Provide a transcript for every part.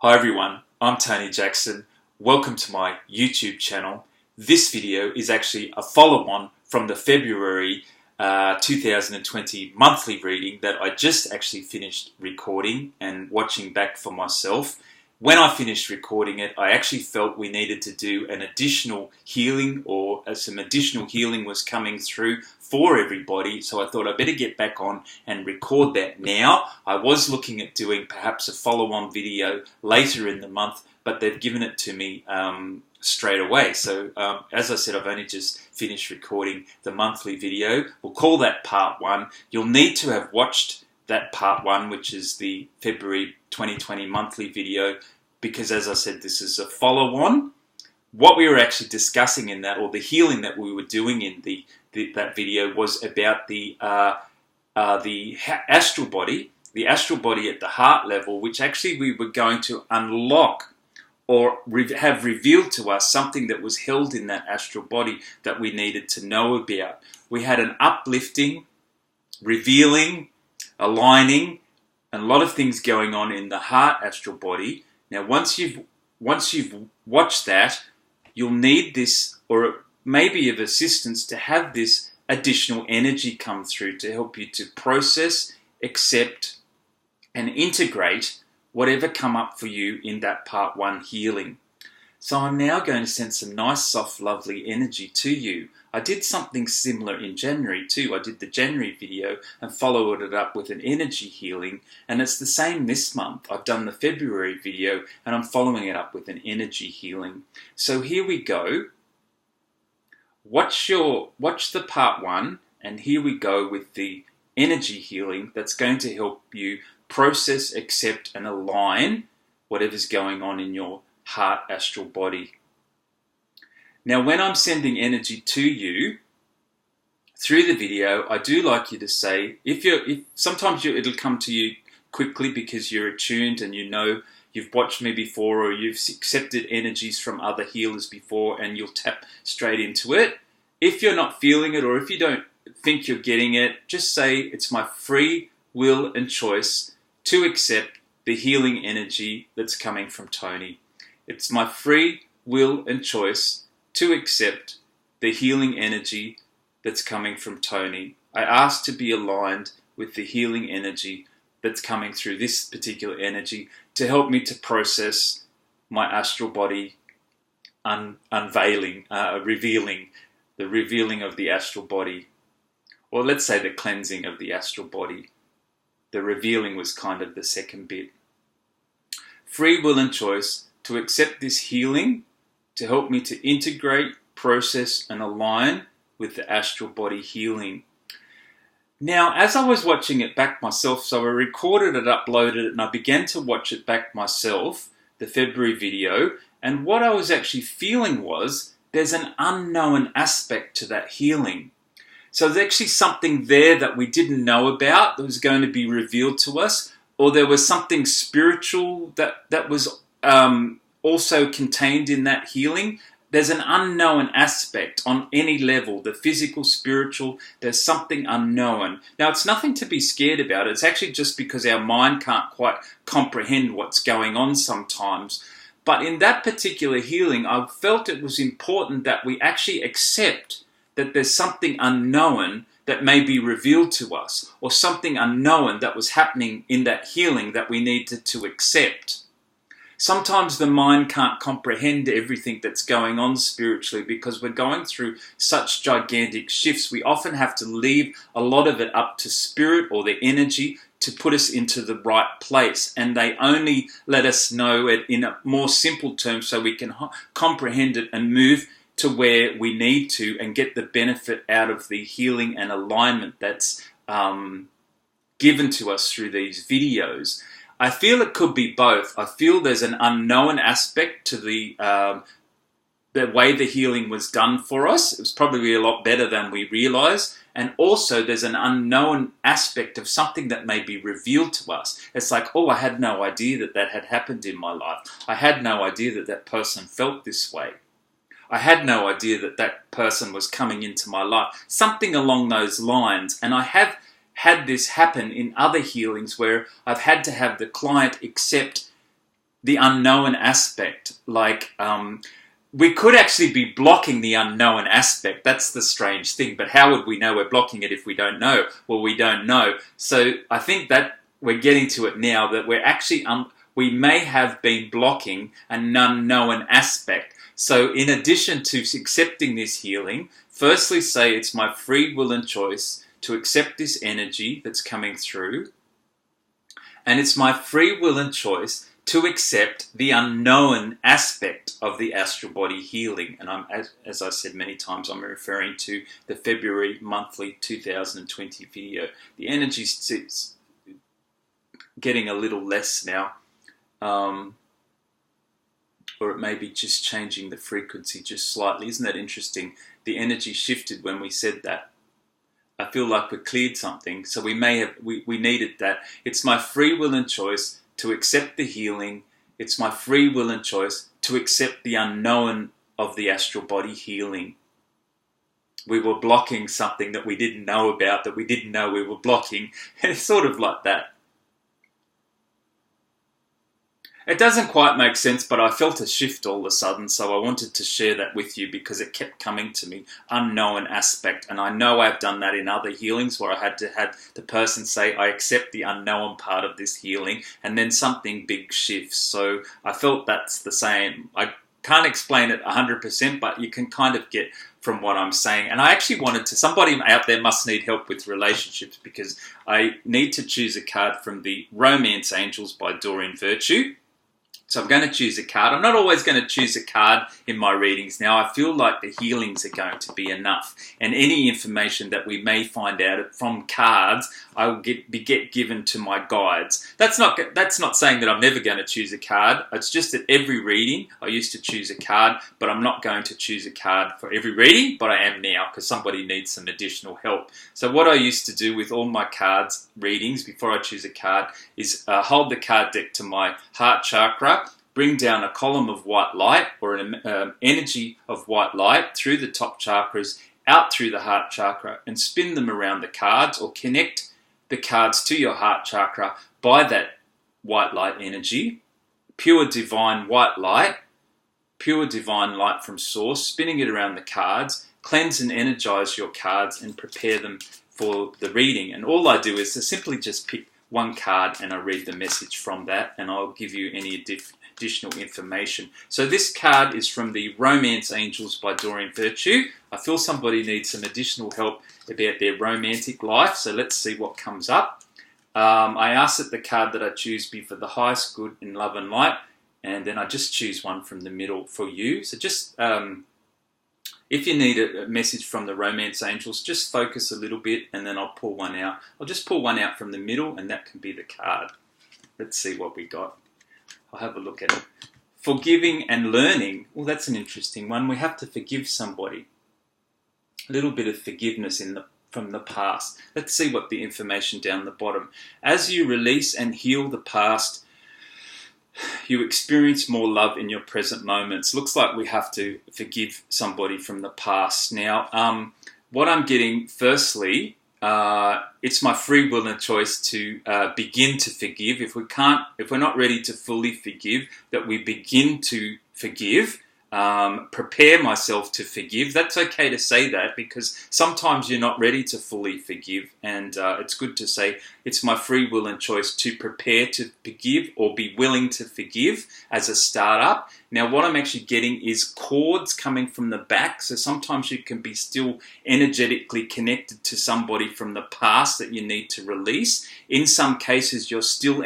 Hi everyone, I'm Tony Jackson. Welcome to my YouTube channel. This video is actually a follow-on from the February 2020 monthly reading that I just actually finished recording and watching back for myself. When I finished recording it, I actually felt we needed to do an additional healing, or some additional healing was coming through for everybody, so I thought I'd better get back on and record that now. I was looking at doing perhaps a follow-on video later in the month, but they've given it to me straight away. So as I said, I've only just finished recording the monthly video. We'll call that part one. You'll need to have watched that part one, which is the February 2020 monthly video, because as I said, this is a follow-on. What we were actually discussing in that, or the healing that we were doing in that video, was about the astral body at the heart level, which actually we were going to unlock or have revealed to us something that was held in that astral body that we needed to know about. We had an uplifting, revealing, aligning, and a lot of things going on in the heart astral body. Now, once you've watched that, you'll need this, or maybe of assistance, to have this additional energy come through to help you to process, accept, and integrate whatever come up for you in that part one healing. So I'm now going to send some nice, soft, lovely energy to you. I did something similar in January too. I did the January video and followed it up with an energy healing, and it's the same this month. I've done the February video and I'm following it up with an energy healing. So here we go. Watch the part one, and here we go with the energy healing that's going to help you process, accept, and align whatever's going on in your heart astral body. Now, when I'm sending energy to you through the video, I do like you to say, sometimes it'll come to you quickly because you're attuned and you know you've watched me before, or you've accepted energies from other healers before, and you'll tap straight into it. If you're not feeling it, or if you don't think you're getting it, just say, it's my free will and choice to accept the healing energy that's coming from Tony. It's my free will and choice to accept the healing energy that's coming from Tony. I ask to be aligned with the healing energy that's coming through this particular energy to help me to process my astral body revealing of the astral body. Or let's say the cleansing of the astral body. The revealing was kind of the second bit. Free will and choice to accept this healing to help me to integrate, process, and align with the astral body healing. Now, as I was watching it back myself, so I recorded it, uploaded it, and I began to watch it back myself, the February video, and what I was actually feeling was there's an unknown aspect to that healing. So there's actually something there that we didn't know about that was going to be revealed to us, or there was something spiritual that was also contained in that healing. There's an unknown aspect on any level, the physical, spiritual, there's something unknown. Now, it's nothing to be scared about. It's actually just because our mind can't quite comprehend what's going on sometimes. But in that particular healing, I felt it was important that we actually accept that there's something unknown that may be revealed to us, or something unknown that was happening in that healing that we needed to accept. Sometimes the mind can't comprehend everything that's going on spiritually because we're going through such gigantic shifts. We often have to leave a lot of it up to spirit or the energy to put us into the right place, and they only let us know it in a more simple terms so we can comprehend it and move to where we need to and get the benefit out of the healing and alignment that's given to us through these videos. I feel it could be both. I feel there's an unknown aspect to the way the healing was done for us. It was probably a lot better than we realize. And also there's an unknown aspect of something that may be revealed to us. It's like, oh, I had no idea that had happened in my life. I had no idea that person felt this way. I had no idea that person was coming into my life. Something along those lines. And I have had this happen in other healings where I've had to have the client accept the unknown aspect. Like, we could actually be blocking the unknown aspect. That's the strange thing. But how would we know we're blocking it if we don't know? Well, we don't know. So I think that we're getting to it now, that we're actually, we may have been blocking an unknown aspect. So in addition to accepting this healing, firstly say it's my free will and choice to accept this energy that's coming through. And it's my free will and choice to accept the unknown aspect of the astral body healing. And as I said many times, I'm referring to the February monthly 2020 video. The energy's getting a little less now, or it may be just changing the frequency just slightly. Isn't that interesting? The energy shifted when we said that. I feel like we cleared something, so we needed that. It's my free will and choice to accept the healing. It's my free will and choice to accept the unknown of the astral body healing. We were blocking something that we didn't know about, that we didn't know we were blocking. It's sort of like that. It doesn't quite make sense, but I felt a shift all of a sudden, so I wanted to share that with you because it kept coming to me, unknown aspect. And I know I've done that in other healings where I had to have the person say, I accept the unknown part of this healing, and then something big shifts. So I felt that's the same. I can't explain it 100%, but you can kind of get from what I'm saying. And I actually wanted to, somebody out there must need help with relationships, because I need to choose a card from the Romance Angels by Doreen Virtue. So I'm going to choose a card. I'm not always going to choose a card in my readings now. I feel like the healings are going to be enough. And any information that we may find out from cards, I will get given to my guides. That's not saying that I'm never going to choose a card. It's just that every reading, I used to choose a card, but I'm not going to choose a card for every reading, but I am now because somebody needs some additional help. So what I used to do with all my cards readings before I choose a card is hold the card deck to my heart chakra, bring down a column of white light or an energy of white light through the top chakras, out through the heart chakra, and spin them around the cards, or connect the cards to your heart chakra by that white light energy. Pure divine white light, pure divine light from source, spinning it around the cards, cleanse and energize your cards and prepare them for the reading. And all I do is to simply just pick one card and I read the message from that, and I'll give you any additional information. So this card is from the Romance Angels by Doreen Virtue. I feel somebody needs some additional help about their romantic life, so let's see what comes up. I ask that the card that I choose be for the highest good in love and light, and then I just choose one from the middle for you. So just if you need a message from the Romance Angels, just focus a little bit and then I'll pull one out. I'll just pull one out from the middle and that can be the card. Let's see what we got. I'll have a look at it. Forgiving and learning. Well, that's an interesting one. We have to forgive somebody. A little bit of forgiveness from the past. Let's see what the information down the bottom. As you release and heal the past, you experience more love in your present moments. Looks like we have to forgive somebody from the past. Now, what I'm getting, firstly, it's my free will and choice to begin to forgive. If we're not ready to fully forgive, that we begin to forgive. Prepare myself to forgive. That's okay to say that, because sometimes you're not ready to fully forgive, and it's good to say it's my free will and choice to prepare to forgive or be willing to forgive as a startup. Now what I'm actually getting is cords coming from the back, so sometimes you can be still energetically connected to somebody from the past that you need to release. In some cases you're still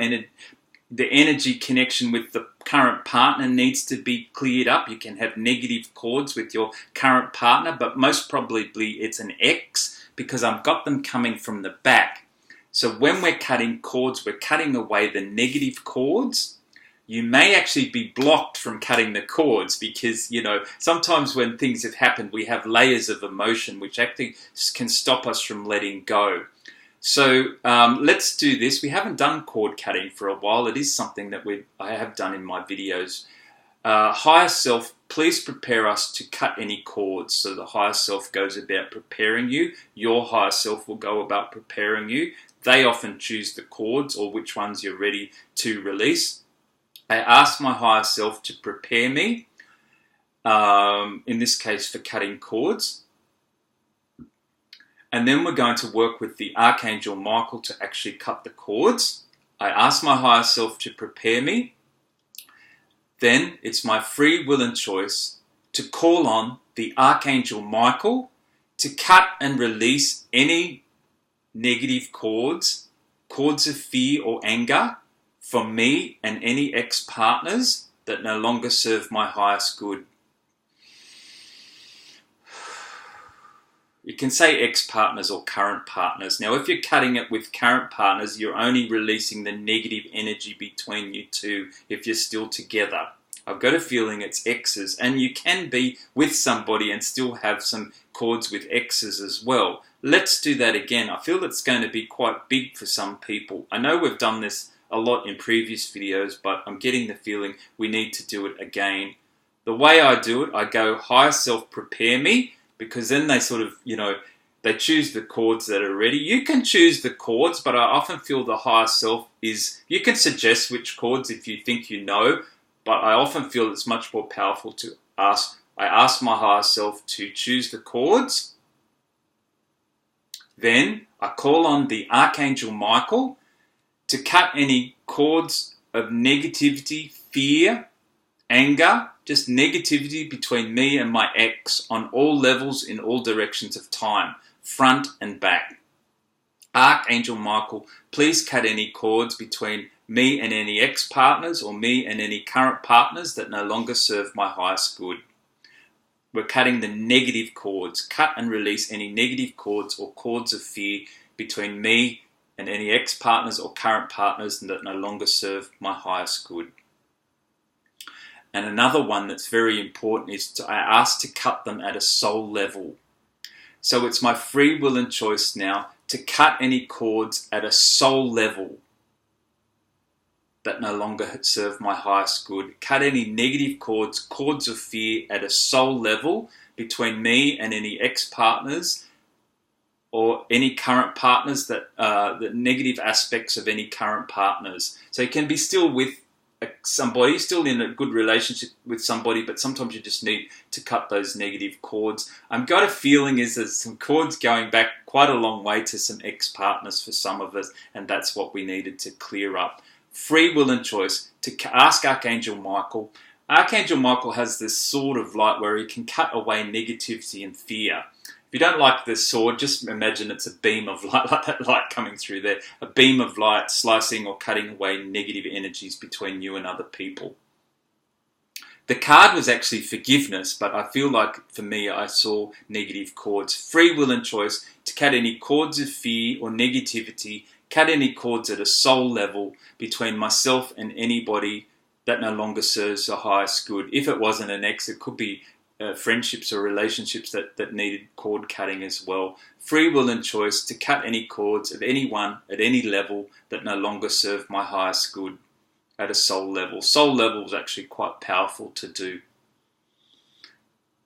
the energy connection with the current partner needs to be cleared up. You can have negative cords with your current partner, but most probably it's an ex, because I've got them coming from the back. So when we're cutting cords, we're cutting away the negative cords. You may actually be blocked from cutting the cords because, sometimes when things have happened, we have layers of emotion which actually can stop us from letting go. So let's do this. We haven't done cord cutting for a while. It is something that I have done in my videos. Higher self, please prepare us to cut any cords. So the higher self goes about preparing you. Your higher self will go about preparing you. They often choose the cords or which ones you're ready to release. I ask my higher self to prepare me, in this case for cutting cords. And then we're going to work with the Archangel Michael to actually cut the cords. I ask my higher self to prepare me. Then it's my free will and choice to call on the Archangel Michael to cut and release any negative cords of fear or anger from me and any ex-partners that no longer serve my highest good. You can say ex-partners or current partners. Now, if you're cutting it with current partners, you're only releasing the negative energy between you two if you're still together. I've got a feeling it's exes, and you can be with somebody and still have some cords with exes as well. Let's do that again. I feel it's going to be quite big for some people. I know we've done this a lot in previous videos, but I'm getting the feeling we need to do it again. The way I do it, I go higher self prepare me, because then they sort of, they choose the chords that are ready. You can choose the chords, but I often feel the higher self is, you can suggest which chords if you think you know, but I often feel it's much more powerful to ask. I ask my higher self to choose the chords. Then I call on the Archangel Michael to cut any cords of negativity, fear, anger, just negativity between me and my ex on all levels in all directions of time, front and back. Archangel Michael, please cut any cords between me and any ex-partners or me and any current partners that no longer serve my highest good. We're cutting the negative cords. Cut and release any negative cords or cords of fear between me and any ex-partners or current partners that no longer serve my highest good. And another one that's very important is I ask to cut them at a soul level. So it's my free will and choice now to cut any cords at a soul level that no longer serve my highest good. Cut any negative cords of fear at a soul level between me and any ex-partners or any current partners, that the negative aspects of any current partners. So you can be still with somebody, still in a good relationship with somebody, but sometimes you just need to cut those negative cords. I've got a feeling there's some cords going back quite a long way to some ex-partners for some of us, and that's what we needed to clear up. Free will and choice to ask Archangel Michael. Archangel Michael has this sword of light where he can cut away negativity and fear. If you don't like the sword, just imagine it's a beam of light, like that light coming through there. A beam of light slicing or cutting away negative energies between you and other people. The card was actually forgiveness, but I feel like for me I saw negative cords. Free will and choice to cut any cords of fear or negativity, cut any cords at a soul level between myself and anybody that no longer serves the highest good. If it wasn't an ex, it could be friendships or relationships that needed cord cutting as well. Free will and choice to cut any cords of anyone at any level that no longer serve my highest good at a soul level. Soul level is actually quite powerful to do.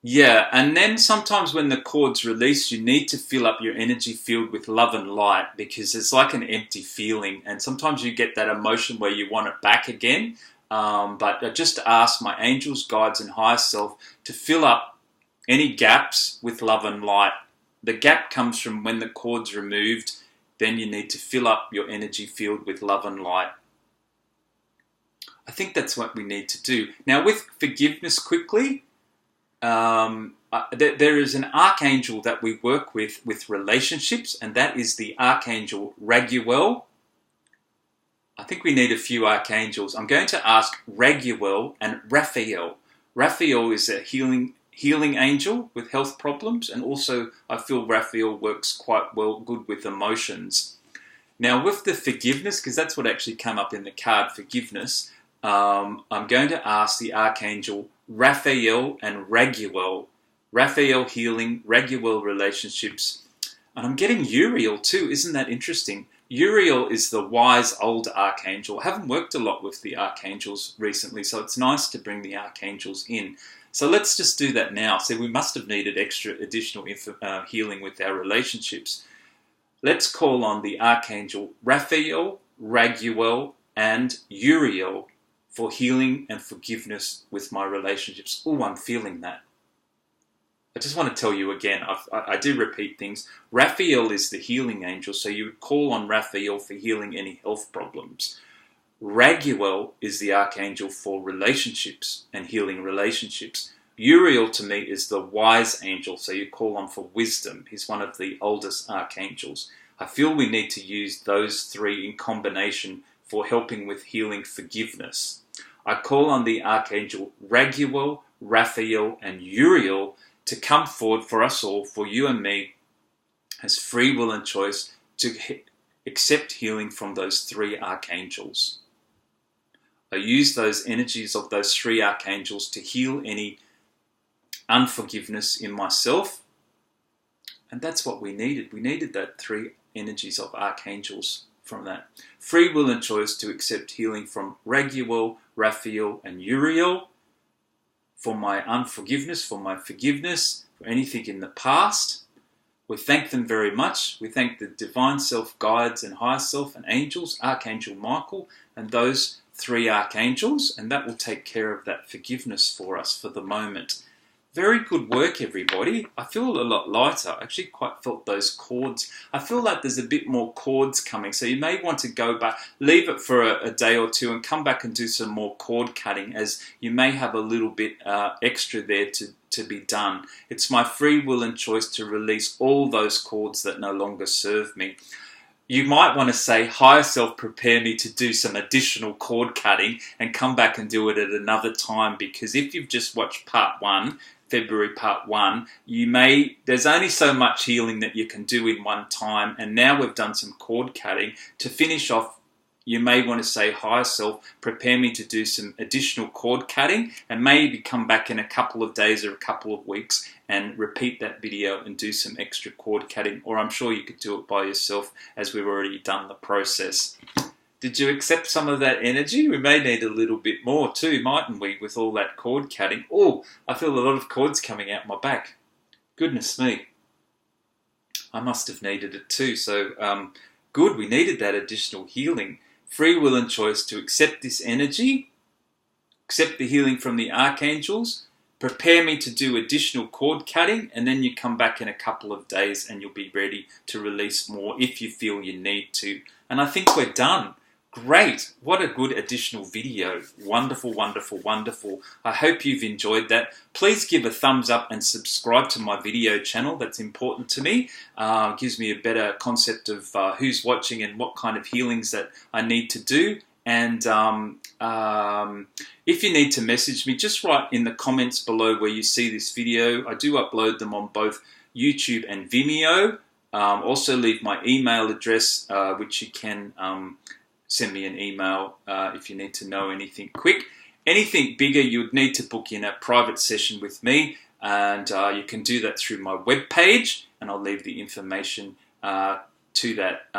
Yeah, and then sometimes when the cord's released, you need to fill up your energy field with love and light, because it's like an empty feeling, and sometimes you get that emotion where you want it back again. But I just ask my angels, guides, and higher self to fill up any gaps with love and light. The gap comes from when the cord's removed. Then you need to fill up your energy field with love and light. I think that's what we need to do. Now, with forgiveness quickly, there is an archangel that we work with relationships, and that is the Archangel Raguel. I think we need a few archangels. I'm going to ask Raguel and Raphael. Raphael is a healing angel with health problems, and also I feel Raphael works quite good with emotions. Now, with the forgiveness, because that's what actually came up in the card, forgiveness, I'm going to ask the Archangel Raphael and Raguel. Raphael healing, Raguel relationships. And I'm getting Uriel too. Isn't that interesting? Uriel is the wise old archangel. I haven't worked a lot with the archangels recently, so it's nice to bring the archangels in. So let's just do that now. So we must have needed additional healing with our relationships. Let's call on the Archangel Raphael, Raguel, and Uriel for healing and forgiveness with my relationships. Oh, I'm feeling that. I just want to tell you again, I do repeat things. Raphael is the healing angel, so you would call on Raphael for healing any health problems. Raguel is the archangel for relationships and healing relationships. Uriel to me is the wise angel, so you call on for wisdom. He's one of the oldest archangels. I feel we need to use those three in combination for helping with healing forgiveness. I call on the archangel Raguel, Raphael, and Uriel to come forward for us all, for you and me, as free will and choice to accept healing from those three archangels. I use those energies of those three archangels to heal any unforgiveness in myself. And that's what we needed. We needed that three energies of archangels from that. Free will and choice to accept healing from Raguel, Raphael, and Uriel, for my unforgiveness, for my forgiveness, for anything in the past. We thank them very much. We thank the divine self guides and higher self and angels, Archangel Michael, and those three archangels, and that will take care of that forgiveness for us for the moment. Very good work, everybody. I feel a lot lighter. I actually quite felt those chords. I feel like there's a bit more chords coming, so you may want to go back, leave it for a day or two and come back and do some more chord cutting, as you may have a little bit extra there to be done. It's my free will and choice to release all those chords that no longer serve me. You might want to say, higher self, prepare me to do some additional chord cutting and come back and do it at another time, because if you've just watched part 1, February part 1, there's only so much healing that you can do in one time, and now we've done some chord cutting. To finish off, you may want to say, higher self, prepare me to do some additional chord cutting, and maybe come back in a couple of days or a couple of weeks and repeat that video and do some extra chord cutting, or I'm sure you could do it by yourself, as we've already done the process. Did you accept some of that energy? We may need a little bit more too, mightn't we, with all that chord cutting? Oh, I feel a lot of chords coming out my back. Goodness me. I must have needed it too. So good, we needed that additional healing. Free will and choice to accept this energy, accept the healing from the archangels, prepare me to do additional chord cutting, and then you come back in a couple of days and you'll be ready to release more if you feel you need to. And I think we're done. Great. What a good additional video. Wonderful, wonderful, wonderful. I hope you've enjoyed that. Please give a thumbs up and subscribe to my video channel. That's important to me. Gives me a better concept of who's watching and what kind of healings that I need to do. And if you need to message me, just write in the comments below where you see this video. I do upload them on both YouTube and Vimeo. Also leave my email address, which you can send me an email if you need to know anything quick. Anything bigger, you would need to book in a private session with me, and you can do that through my webpage, and I'll leave the information to that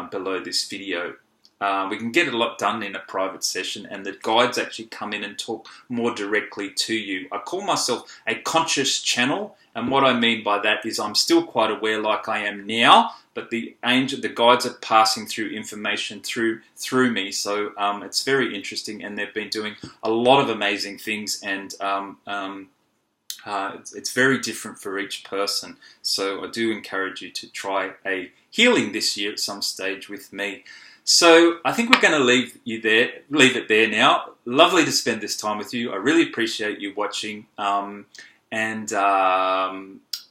below this video. We can get a lot done in a private session, and the guides actually come in and talk more directly to you. I call myself a conscious channel, and what I mean by that is I'm still quite aware like I am now, but the guides are passing through information through me. So it's very interesting, and they've been doing a lot of amazing things, and it's very different for each person. So I do encourage you to try a healing this year at some stage with me. So I think we're going to leave it there now. Lovely to spend this time with you. I really appreciate you watching. And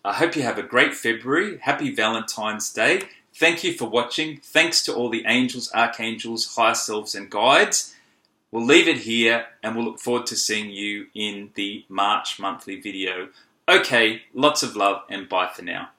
I hope you have a great February. Happy Valentine's Day. Thank you for watching. Thanks to all the angels, archangels, higher selves, and guides. We'll leave it here, and we'll look forward to seeing you in the March monthly video. Okay, lots of love, and bye for now.